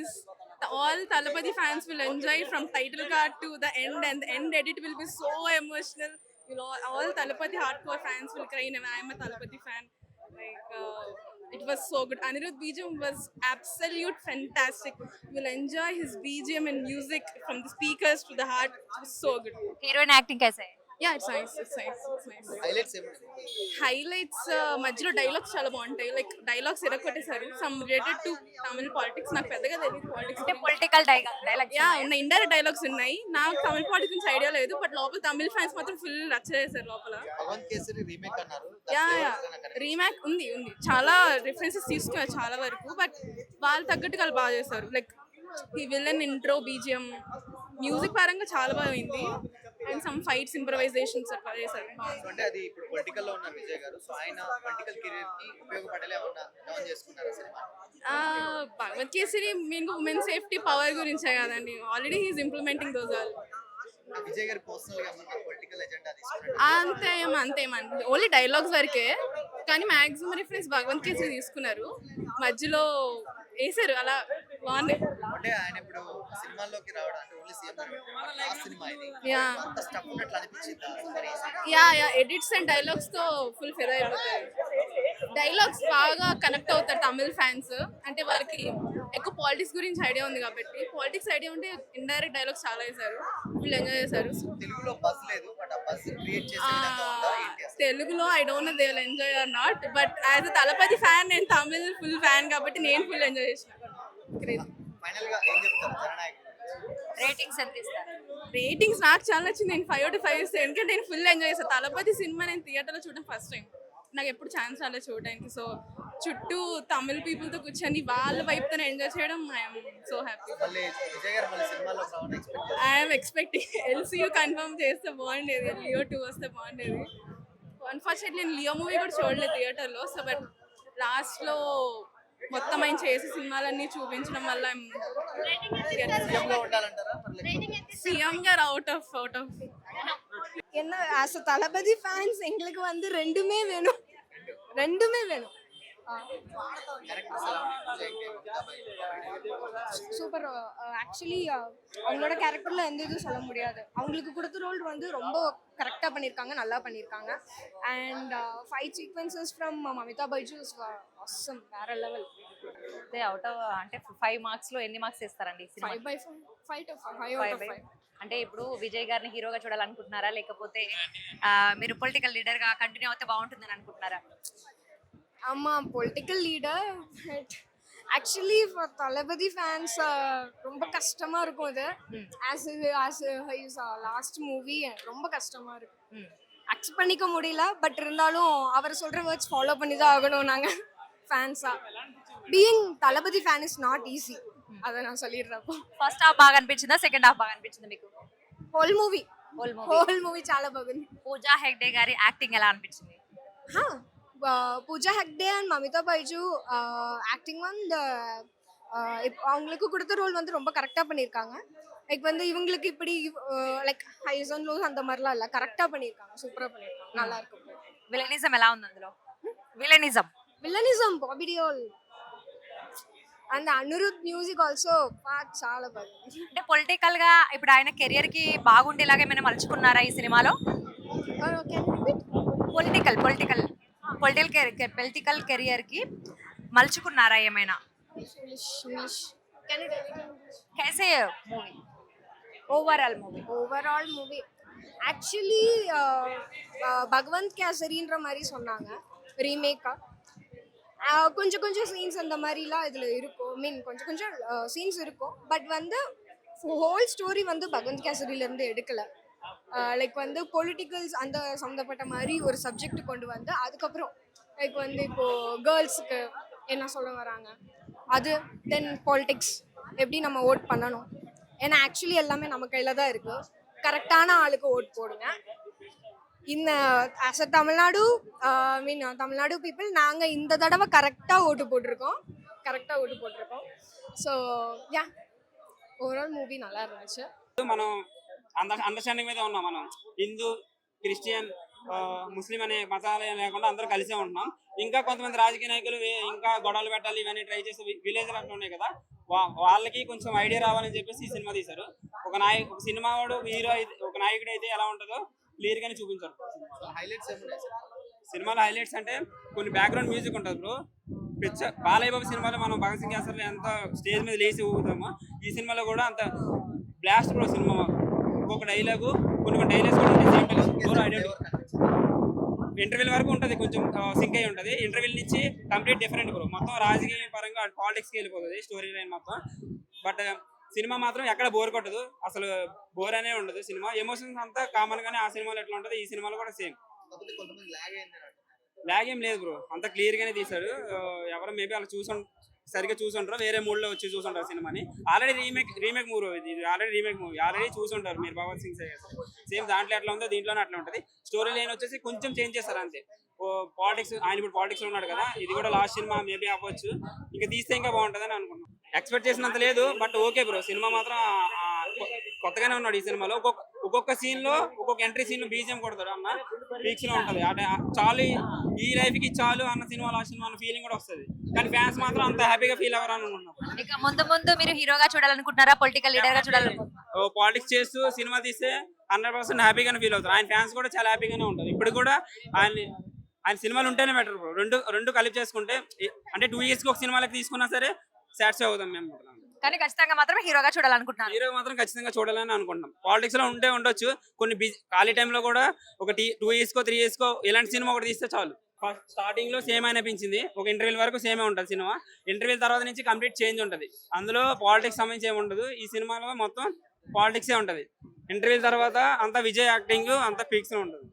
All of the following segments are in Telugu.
nice. All Talapati fans will enjoy from title card to the end, and the end edit will be so emotional. You know, all Talapati hardcore fans will cry, and I am a Talapati fan. Like, it was so good. Anirudh BGM was absolute fantastic. You'll enjoy his BGM and music from the speakers to the heart. It was so good. Heroine acting కైసా है? Yeah, it's nice. It's nice. It's nice. Highlights ఏముంటాయి? హైలైట్స్ మధ్యలో డైలాగ్స్ చాలా బాగుంటాయి. లైక్ డైలాగ్స్ ఎరగొట్టేశారు. Some related to Tamil politics. నాకు పెద్దగా తెలియదు పాలిటిక్స్. అంటే పొలిటికల్ డైలాగ్ యా ఉన్నాయి, ఇండైరెక్ట్ డైలాగ్స్ ఉన్నాయి. నాకు తమిళ పాలిటిక్స్ గురించి ఐడియా లేదు, బట్ లోపల తమిళ ఫ్యాన్స్ మాత్రం ఫుల్ రచ్చ చేశారు లోపల. భగవంత్ కేసరి రీమేక్ అన్నారు. యా యా రీమేక్ ఉంది ఉంది, చాలా రిఫరెన్సెస్ తీసుకున్నారు చాలా వరకు, బట్ వాళ్ళు తగ్గట్టుగా వాళ్ళు బాగా చేశారు. లైక్ ఈ విలన్ ఇంట్రో బీజిఎం మ్యూజిక్ పరంగా చాలా బాగుంది, అండ్ సమ్ ఫైట్స్ ఇంప్రవైజేషన్స్ అట్లా చేశారు. అంటే అది ఇప్పుడు పొలిటికల్ లో ఉన్న విజయ్ గారు, సో ఆయన పొలిటికల్ కెరీర్ కి ఉపయోగపడలే ఏమన్నా డౌన్ చేసుకున్నారా సినిమా? భగవత్ కేసరి మీకు ఉమెన్ సేఫ్టీ పవర్ గురించే కదండి, already he's implementing those all. Vijay గారు పర్సనల్ గా ఏమన్నా పొలిటికల్ ఎజెండా తీసుకున్నారు? అంతేమండి, ఓన్లీ డైలాగ్స్ వరకే, కానీ మాక్సిమం రిఫరెన్స్ భగవంత్ కేసరి తీసుకున్నారు, మధ్యలో వేసారు అలా బాగుంది. అంటే ఆయన ఇప్పుడు సినిమాల్లోకి రావడం అంటే ఓన్లీ సీఎం సినిమా ఇది, యా అంత స్టఫ్ ఉన్నట్లు అనిపించిందా? Yeah yeah edits and dialogues తో ఫుల్ ఫెయిల్ అయిపోతాయి. డైలాగ్స్ బాగా కనెక్ట్ అవుతారు తమిళ్ ఫ్యాన్స్, అంటే వాళ్ళకి ఎక్కువ పాలిటిక్స్ గురించి ఐడియా ఉంది కాబట్టి. పాలిటిక్స్ ఐడియా ఉంటే ఇండైరెక్ట్ డైలాగ్స్ చాలా వేశారు, ఫుల్ ఎంజాయ్ చేశారు. తెలుగులో బస్ లేదు, బట్ ఆ బస్ క్రియేట్ చేసే విధంగా ఉందా ఏంటి అసలు? తెలుగులో I don't know they will enjoy or not, but as a Thalapathy fan నేను తమిళ్ ఫుల్ ఫ్యాన్ కాబట్టి నేను ఫుల్ ఎంజాయ్ చేసిన. ఫైనల్ గా ఏం చెప్తారు జననాయక్? రేటింగ్స్ ఎంత ఇస్తారు? రేటింగ్స్ నాకు చాలా నచ్చింది, నేను 5 out of 5 ఇస్తాను, ఎందుకంటే నేను ఫుల్ ఎంజాయ్ చేస్తాను. తలపతి సినిమా నేను థియేటర్లో చూడడం ఫస్ట్ టైం, నాకు ఎప్పుడు ఛాన్స్ రాలేదు చూడడానికి. సో చుట్టూ తమిళ్ పీపుల్తో కూర్చొని వాళ్ళ వైపుతో ఎంజాయ్ చేయడం ఐఎమ్ సో హ్యాపీ. మళ్ళీ విజయ్ గారు మళ్ళీ సినిమాలో రావడం expect I'm expecting LCU confirm చేస్తే బాగుండేది, లియో 2 వస్తే బాగుండేది. అన్ఫార్చునేట్లీ నేను లియో మూవీ కూడా చూడలేదు థియేటర్లో, సో బట్ లాస్ట్లో మొత్తం ఆయన చేసే సినిమాలన్నీ చూపించడం వల్ల ఉండాలంటారా? సీఎం గారు అవుట్ ఆఫ్ என்ன ஆஸ் அ தளபதி ஃபேன்ஸ் எங்களுக்கு வந்து ரெண்டுமே வேணும், ரெண்டுமே வேணும். క్యారెక్టర్స్ ఎలా ఉంటాయి? சூப்பர். ஆக்சுவலி அவங்களோட கேரக்டர்ல எந்த இதுவும் சொல்ல முடியாது, அவங்களுக்கு கொடுத்த ரோல் வந்து ரொம்ப கரெக்டாக பண்ணியிருக்காங்க, நல்லா பண்ணியிருக்காங்க. And fight sequences from Mamitha Byju's awesome, వేరే లెవెల్. అదే అవుట్ ఆఫ్ అంటే 5 మార్క్స్ లో ఎన్ని మార్క్స్ ఇస్తారండి ఈ సినిమా? 5/5 అంటే ఇప్పుడు విజయ్ గారిని హీరోగా చూడాలనుకుంటున్నారా, లేకపోతే మీరు పొలిటికల్ లీడర్ గా కంటిన్యూ అవుతే బాగుంటుందని అనుకుంటున్నారా? ஆமாம், political leader. But actually for Thalapathy fans ரொம்ப கஷ்டமாக இருக்கும் இது. ஆஸ் ஹைஸ் லாஸ்ட் மூவி ரொம்ப கஷ்டமாக இருக்கும், அக்செப்ட் பண்ணிக்க முடியல. பட் இருந்தாலும் அவர் சொல்கிற வேர்ட்ஸ் ஃபாலோ பண்ணி தான் ஆகணும் நாங்கள் ஃபேன்ஸாக. Being Thalapathy fan is not easy, அதை நான் சொல்லிடுறப்போ. ఫస్ట్ హాఫ్ బాగా అనిపించిందా, సెకండ్ హాఫ్ బాగా అనిపించిందా మీకు? హోల్ మూవీ హోల్ మూవీ చాలా బాగుంది. పూజా హెగ్డే గారి యాక్టింగ్ ఎలా అనిపించింది? பூஜா ஹெக்டே அண்ட் மமிதா பைஜு ஆக்டிங் வந்து அவங்களுக்கு கொடுத்த ரோல் வந்து ரொம்ப கரெக்டாக பண்ணியிருக்காங்க. லைக் வந்து இவங்களுக்கு இப்படி லைக் ஹைஸ் அண்ட் லோஸ் அந்த மாதிரிலாம் இல்லை, கரெக்டாக பண்ணியிருக்காங்க, சூப்பராக பண்ணியிருக்காங்க, நல்லா இருக்கும். విలనిజం ఎలా ఉంది అందులో? Villainism Bobby Deol and Anirudh music also చాలా బాగుంది. అంటే పొలిటికల్ గా ఇప్పుడు ఆయన కెరియర్ కి బాగుండేలాగా ఏమైనా మలుచుకున్నారా ఈ సినిమాలో? పొలిటికల్ కెరియర్ కి మలుచుకున్నారా ఏమైనా? कैसे movie overall movie actually Bhagavanth கேசரின்ற மாதிரி சொன்னாங்க ரீமேக்கா. கொஞ்சம் கொஞ்சம் சீன்ஸ் அந்த மாதிரிலாம் இதில் இருக்கும், மீன் கொஞ்சம் கொஞ்சம் சீன்ஸ் இருக்கும். பட் வந்து ஹோல் ஸ்டோரி வந்து பகவந்த் கேசரியிலேருந்து எடுக்கலை. லைக் வந்து பொலிட்டிக்கல்ஸ் அந்த சம்மந்தப்பட்ட மாதிரி ஒரு சப்ஜெக்ட் கொண்டு வந்து அதுக்கப்புறம் லைக் வந்து இப்போது கேர்ள்ஸுக்கு என்ன சொல்ல வராங்க அது, தென் பாலிட்டிக்ஸ் எப்படி நம்ம ஓட் பண்ணணும். ஏன்னா ஆக்சுவலி எல்லாமே நம்ம கையில் தான் இருக்குது, கரெக்டான ஆளுக்கு ஓட் போடுங்க. இந்த as a Tamil Nadu Tamil Nadu people நாங்கள் இந்த தடவை கரெக்டாக ஓட்டு போட்டிருக்கோம். ஸோ யா ఓవరాల్ మూవీ நல்லா இருந்துச்சு. మనం అండర్స్టాండింగ్ మీద ఉన్నాం. మనం హిందూ క్రిస్టియన్ ముస్లిం అనే మతాలు లేకుండా అందరూ కలిసే ఉంటున్నాం. ఇంకా కొంతమంది రాజకీయ నాయకులు ఇంకా గొడవలు పెట్టాలి ఇవన్నీ ట్రై చేసి విలేజ్ అట్లా ఉన్నాయి కదా, వాళ్ళకి కొంచెం ఐడియా రావాలని చెప్పేసి ఈ సినిమా తీశారు. ఒక సినిమా వాడు హీరో ఒక నాయకుడు అయితే ఎలా ఉంటుందో క్లియర్ గానే చూపించారు. హైలైట్స్ ఏమున్నాయి సార్? సినిమాలో హైలైట్స్ అంటే కొన్ని బ్యాక్గ్రౌండ్ మ్యూజిక్ ఉంటుంది బ్రో. బాలయ్య బాబు సినిమాలో మనం భగత్ సింగ్ అసలు ఎంత స్టేజ్ మీద లేచి ఊగుతామో ఈ సినిమాలో కూడా అంత బ్లాస్ట్ బ్రో. సినిమా ఒక్కొక్క డైలాగు కొన్ని డైలాగ్స్ కూడా ఇంటర్వ్యూల వరకు ఉంటుంది, కొంచెం సింక్ అయి ఉంటుంది. ఇంటర్వ్యూల నుంచి కంప్లీట్ డిఫరెంట్ బ్రో. మొత్తం రాజకీయ పరంగా పాలిటిక్స్కి వెళ్ళిపోతుంది స్టోరీ లైన్ మొత్తం. బట్ సినిమా మాత్రం ఎక్కడ బోర్ కొట్టదు, అసలు బోర్ అనే ఉండదు. సినిమా ఎమోషన్స్ అంతా కామన్ గానే ఆ సినిమాలో ఎట్లా ఉంటుంది ఈ సినిమాలో కూడా సేమ్. లాగ్ ఏం లేదు బ్రో, అంత క్లియర్ గానే తీశాడు. ఎవరు మేబీ అలా సరిగ్గా చూసుంటారు, వేరే మూడ్ లో వచ్చి చూసుంటారు సినిమాని. ఆల్రెడీ రీమేక్ మూవీ ఇది, ఆల్రెడీ చూసుంటారు మీరు భగత్ సింగ్ సేమ్ దాంట్లో ఎట్లా ఉందో దీంట్లోనే అట్లా ఉంటుంది. స్టోరీ లైన్ వచ్చేసి కొంచెం చేంజ్ చేస్తారు అంతే. పాలిటిక్స్ ఆయన ఇప్పుడు పాలిటిక్స్ లో ఉన్నాడు కదా, ఇది కూడా లాస్ట్ సినిమా మేబీ అవ్వచ్చు, ఇంకా తీస్తే ఇంకా బాగుంటుందని అనుకున్నాం. ఎక్స్పెక్ట్ చేసినంత లేదు బట్ ఓకే బ్రో. సినిమా మాత్రం కొత్తగానే ఉన్నాడు ఈ సినిమాలో. ఒక్కొక్క సీన్ లో ఒక్కొక్క ఎంట్రీ సీన్ లో బీజిఎం కొడతాడు అన్న, పీక్స్ లో ఉంటది. అంటే చాలు ఈ లైఫ్ కి చాలు అన్న సినిమా లాస్ట్ సినిమా అన్న ఫీలింగ్ కూడా వస్తుంది. కానీ ఫ్యాన్స్ మాత్రం అంత హ్యాపీగా ఫీల్ అవ్వరు అనుకున్నాం. ఇక ముందు మీరు హీరోగా చూడాలనుకుంటున్నారా, పొలిటికల్ లీడర్ గా చూడాలనుకుంటున్నారా? పాలిటిక్స్ చేస్తూ సినిమా తీస్తే 100% హ్యాపీగానే ఫీల్ అవుతారు. ఆయన ఫ్యాన్స్ కూడా చాలా హ్యాపీగానే ఉంటారు. ఇప్పుడు కూడా ఆయన సినిమాలు ఉంటేనే బెటర్ బ్రో. రెండు కలిపి చేసుకుంటే అంటే 2 years కి ఒక సినిమాలకు తీసుకున్నా సరే సాటిస్ఫై అవుతాం మేము. కానీ ఖచ్చితంగా మాత్రం హీరోగా చూడాలనుకుంటున్నాను. హీరో మాత్రం ఖచ్చితంగా చూడాలని అనుకుంటున్నాం. పాలిటిక్స్ లో ఉండొచ్చు కొన్ని ఖాళీ టైంలో కూడా ఒక 2 years కో 3 years కో ఇలాంటి సినిమా ఒకటి తీస్తే చాలు. ఫస్ట్ స్టార్టింగ్ లో సేమ్ అనిపించింది, ఒక ఇంటర్వ్యూల వరకు సేమే ఉంటుంది సినిమా. ఇంటర్వ్యూల తర్వాత నుంచి కంప్లీట్ చేంజ్ ఉంటుంది. అందులో పాలిటిక్స్ సంబంధించి ఏమి ఉండదు. ఈ సినిమాలో మొత్తం పాలిటిక్సే ఉంటుంది. ఇంటర్వ్యూల తర్వాత అంతా విజయ్ యాక్టింగ్ అంతా ఫిక్స్ ఉంటుంది.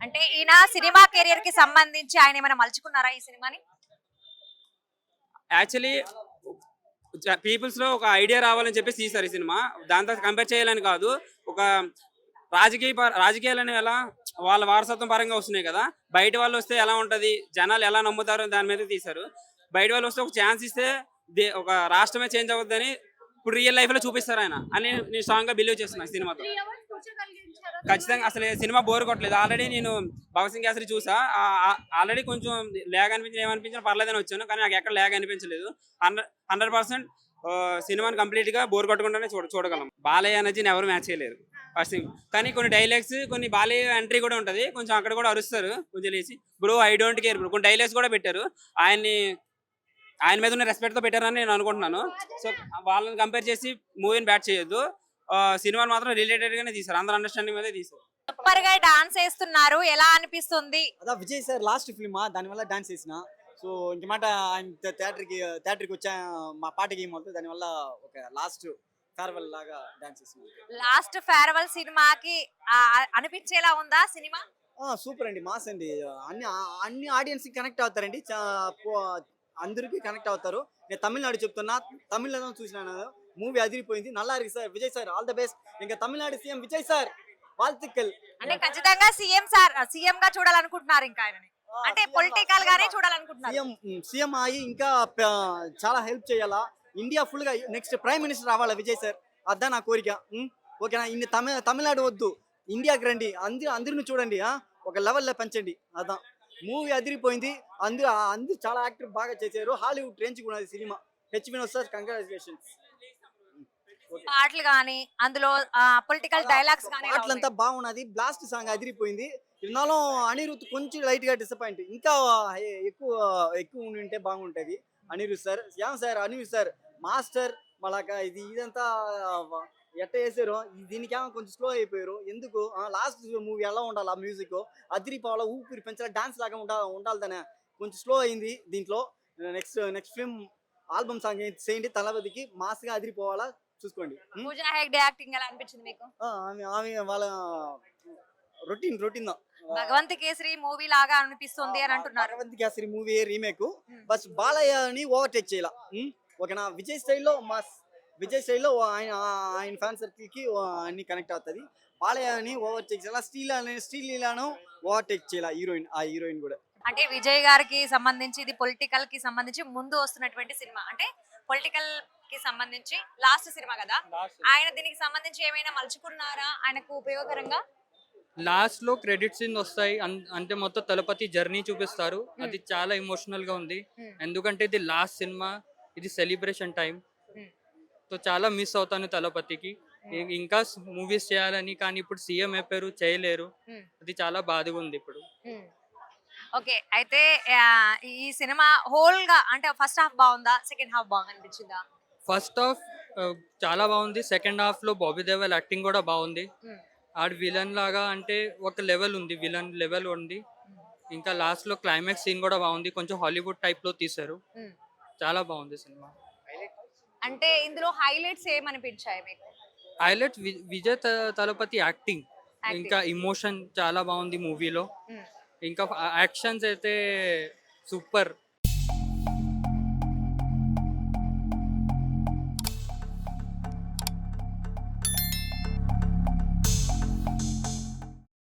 అంటే ఈయన సినిమా కెరియర్ కి సంబంధించి ఆయన ఏమైనా మలుచుకున్నారా ఈ సినిమాని? యాక్చువల్లీ పీపుల్స్ లో ఒక ఐడియా రావాలని చెప్పేసి తీశారు ఈ సినిమా. దాంతో కంపేర్ చేయాలని కాదు, ఒక రాజకీయాలు అనేవి ఎలా వాళ్ళ వారసత్వం పరంగా వస్తున్నాయి కదా, బయట వాళ్ళు వస్తే ఎలా ఉంటది, జనాలు ఎలా నమ్ముతారు దాని మీద తీశారు. బయట వాళ్ళు వస్తే ఒక ఛాన్స్ ఇస్తే ఒక రాష్ట్రమే చేంజ్ అవుతుందని ఇప్పుడు రియల్ లైఫ్ లో చూపిస్తారు ఆయన అని నేను స్ట్రాంగ్ గా బిలీవ్ చేస్తున్నాను సినిమాతో. ఖచ్చితంగా అసలు సినిమా బోర్ కొట్టలేదు. ఆల్రెడీ నేను భగత్ సింగ్ కేసరి చూసా, ఆల్రెడీ కొంచెం ల్యాగ్ అనిపించింది, ఏమనిపించినా పర్లేదని వచ్చాను, కానీ నాకు ఎక్కడ ల్యాగ్ అనిపించలేదు. 100% సినిమాని కంప్లీట్ గా బోర్ కొట్టకుండానే చూడగలం. బాలయ్య ఎనర్జీని ఎవరు మ్యాచ్ చేయలేరు ఫస్ట్ థింగ్. కానీ కొన్ని డైలాగ్స్ కొన్ని బాలయ్య ఎంట్రీ కూడా ఉంటది, కొంచెం అక్కడ కూడా అరుస్తారు కొంచెం లేచి bro I don't care bro. కొన్ని డైలాగ్స్ కూడా పెట్టారు, ఆయన మీద ఉన్న రెస్పెక్ట్ తో పెట్టారని నేను అనుకుంటున్నాను. సో వాళ్ళని కంపేర్ చేసి మూవీని బ్యాట్ చేయొద్దు. సినిమాలు మాత్రం రిలేటెడ్ గానే తీసారు, అందరూ అండర్స్టాండింగ్ మీద తీసారు. సూపర్ గా డాన్స్ వేస్తున్నారు, ఎలా అనిపిస్తుంది? అదా విజయ్ సార్ లాస్ట్ ఫిల్మ్ దానివల్ల డాన్స్ చేసిన. సో ఇంకమాట ఆయన థియేటర్కి వచ్చా మా పాటకి ఏమవుతుంది, దానివల్ల ఒక లాస్ట్ ఫేర్వెల్ లాగా డాన్స్ చేసిన. లాస్ట్ ఫేర్వెల్ సినిమాకి అనిపించేలా ఉందా సినిమా? సూపర్ అండి, మాస్ అండి. అన్ని ఆడియన్స్ కి కనెక్ట్ అవుతారండి, అందరికి కనెక్ట్ అవుతారు. నేను తమిళనాడు చెప్తున్నా, తమిళనాడు చూసినాను, మూవీ అదిరిపోయింది. నల్లా ఇருக்கு sir, Vijay sir all the best. ఇంకా తమిళనాడు సీఎం విజయ్ సార్ వాళ్ళతిక్కల్. అంటే ఖచ్చితంగా సీఎం గా చూడాలనుకుంటున్నారు ఇంకా ఆయనని, అంటే పొలిటికల్ గానే చూడాలనుకుంటున్నారు. సీఎం అయ్యి ఇంకా చాలా హెల్ప్ చేయాలా, ఇండియా ఫుల్ గా నెక్స్ట్ ప్రైమ్ మినిస్టర్ రావాలా విజయ్ సార్, అదా నా కోరిక. ఓకేనా, ఇన్ని తమిళనాడు వద్దు, ఇండియాకి రండి, అందరిని చూడండి, ఒక లెవెల్లో పెంచండి. అదా మూవీ అదిరిపోయింది, అందరూ చాలా యాక్టర్ బాగా చేశారు. హాలీవుడ్ రేంజ్ కూడా cinema. H Vinod sir congratulations. పాటలు గానీ అందులో పొలిటికల్ డైలాగ్స్ గానీ పాటలంతా బాగున్నది, బ్లాస్ట్ సాంగ్ అదిరిపోయింది. ఇన్నాలో అనిరుత్ కొంచెం లైట్ గా డిసప్పాయింట్, ఇంకా ఎక్కువ ఉంటే బాగుంటది. Anirudh sir sir Anirudh sir master మళ్ళాక ఇదంతా ఎట్ట వేసారు, దీనికేమో కొంచెం స్లో అయిపోయారు. ఎందుకు లాస్ట్ మూవీ ఎలా ఉండాలి, ఆ మ్యూజిక్ అదిరిపోవాలా, ఊపిరి పెంచాలా, డాన్స్ లాగా ఉండాలి, కొంచెం స్లో అయింది. దీంట్లో నెక్స్ట్ ఫిల్మ్ ఆల్బమ్ సాంగ్ చేయండి, తలపతికి మాస్ గా అదిరిపోవాలా చూసుకోండి. పూజా హెగ్డే యాక్టింగ్ ఎలా అనిపించింది మీకు? ఆమె వాళ్ళ రొటీన్ భగవంత్ కేసరి మూవీ లాగా అనిపిస్తుంది అని అంటున్నారు. భగవంత్ కేసరి మూవీ రీమేక్, బస్ బాలయ్యని ఓవర్టేక్ చేయాల. ఓకేనా, విజయ్ స్టైల్లో ఆయన ఫ్యాన్ సర్కిల్ కి అన్ని కనెక్ట్ అవుతుంది. బాలయ్యని ఓవర్టేక్ చేయాల, స్టీలాను ఓవర్టేక్ చేయాల హీరోయిన్ కూడా. అంటే విజయ్ గారికి సంబంధించి ఇది పొలిటికల్ కి సంబంధించి ముందు వస్తున్నటువంటి సినిమా, అంటే పొలిటికల్ కి సంబంధించి లాస్ట్ సినిమా కదా, ఆయన దీనికి సంబంధించి ఏమైనా మలుచుకున్నారా ఆయనకు ఉపయోగకరంగా? లాస్ట్ లో క్రెడిట్ సీన్ వస్తాయి అంటే మొత్తం తలపతి జర్నీ చూపిస్తారు. అది చాలా ఎమోషనల్ గా ఉంది. Hmm. ఎందుకంటే ఇది లాస్ట్ సినిమా, ఇది సెలబ్రేషన్ టైం. Hmm. సో చాలా మిస్ అవుతాను తలపతికి. ఇంకా మూవీస్ చేయాలని, కానీ ఇప్పుడు సీఎం అయిపోయారు, చేయలేరు. Hmm. అది చాలా బాధగా ఉంది ఇప్పుడు. ఓకే, అయితే ఈ సినిమా హోల్ గా అంటే ఫస్ట్ హాఫ్ బాగుందా, సెకండ్ హాఫ్ బాగా అనిపించిందా? ఫస్ట్ హాఫ్ చాలా బాగుంది. సెకండ్ హాఫ్ లో బాబీ దేవల్ యాక్టింగ్ కూడా బాగుంది. Hmm. ఆడు విలన్ లాగా అంటే ఒక లెవెల్ ఉంది, విలన్ లెవెల్ ఉంది. ఇంకా లాస్ట్ లో క్లైమాక్స్ సీన్ కూడా బాగుంది. కొంచెం హాలీవుడ్ టైప్ లో తీశారు. Hmm. చాలా బాగుంది సినిమా. అంటే ఇందులో హైలైట్స్ ఏమనిపించాయి మీకు? Highlight Vijay Thalapathy acting, Acting. ఇంకా ఇమోషన్ చాలా బాగుంది మూవీలో. Hmm. ఇంకా యాక్షన్స్ అయితే సూపర్.